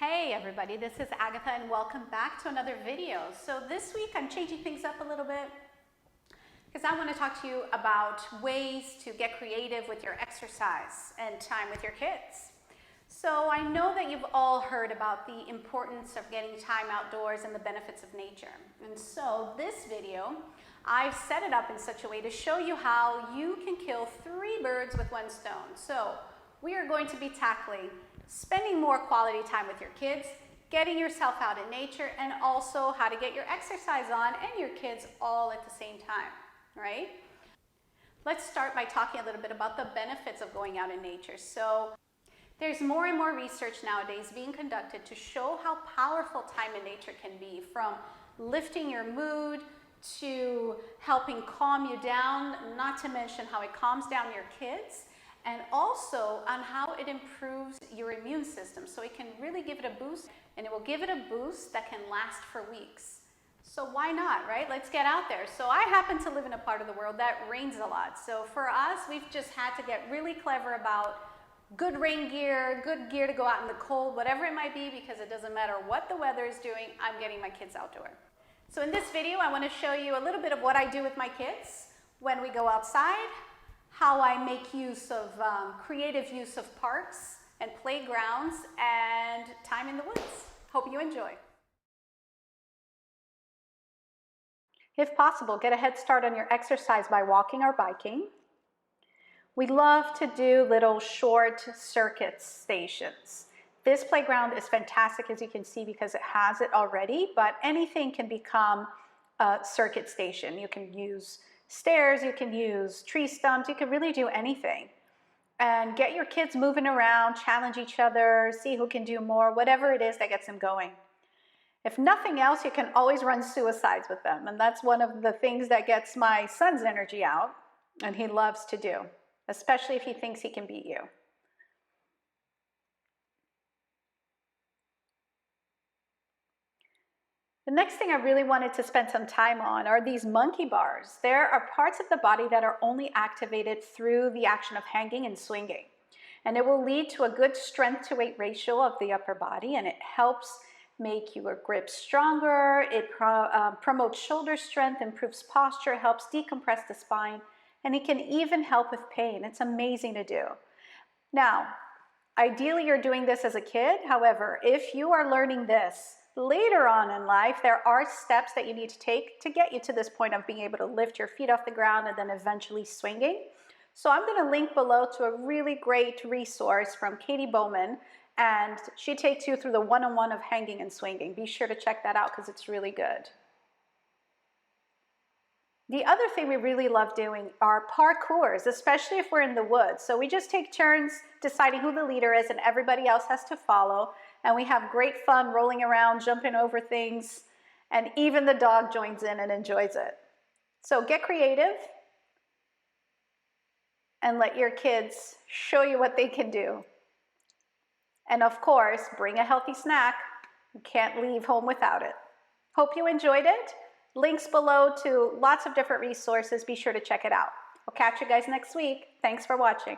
Hey everybody, this is Agatha and welcome back to another video. So this week I'm changing things up a little bit because I want to talk to you about ways to get creative with your exercise and time with your kids. So I know that you've all heard about the importance of getting time outdoors and the benefits of nature. And so this video, I've set it up in such a way to show you how you can kill 3 birds with 1 stone. So we are going to be tackling spending more quality time with your kids, getting yourself out in nature, and also how to get your exercise on and your kids all at the same time, right? Let's start by talking a little bit about the benefits of going out in nature. So there's more and more research nowadays being conducted to show how powerful time in nature can be, from lifting your mood to helping calm you down, not to mention how it calms down your kids, and also on how it improves your immune system. So it can really give it a boost, and it will give it a boost that can last for weeks. So why not, right? Let's get out there. So I happen to live in a part of the world that rains a lot. So for us, we've just had to get really clever about good rain gear, good gear to go out in the cold, whatever it might be, because it doesn't matter what the weather is doing, I'm getting my kids outdoor. So in this video, I want to show you a little bit of what I do with my kids when we go outside, how I make use of creative use of parks and playgrounds and time in the woods. Hope you enjoy. If possible, get a head start on your exercise by walking or biking. We love to do little short circuit stations. This playground is fantastic, as you can see, because it has it already, but anything can become a circuit station. You can use stairs, you can use tree stumps, you can really do anything. And get your kids moving around, challenge each other, see who can do more, whatever it is that gets them going. If nothing else, you can always run suicides with them. And that's one of the things that gets my son's energy out, and he loves to do, especially if he thinks he can beat you. The next thing I really wanted to spend some time on are these monkey bars. There are parts of the body that are only activated through the action of hanging and swinging. And it will lead to a good strength to weight ratio of the upper body, and it helps make your grip stronger. It promotes shoulder strength, improves posture, helps decompress the spine, and it can even help with pain. It's amazing to do. Now, ideally you're doing this as a kid. However, if you are learning this later on in life, there are steps that you need to take to get you to this point of being able to lift your feet off the ground and then eventually swinging. So I'm going to link below to a really great resource from Katy Bowman, and she takes you through the one-on-one of hanging and swinging. Be sure to check that out because it's really good. The other thing we really love doing are parcours, especially if we're in the woods. So we just take turns deciding who the leader is, and everybody else has to follow. And we have great fun rolling around, jumping over things, and even the dog joins in and enjoys it. So get creative and let your kids show you what they can do. And of course, bring a healthy snack. You can't leave home without it. Hope you enjoyed it. Links below to lots of different resources. Be sure to check it out. I'll catch you guys next week. Thanks for watching.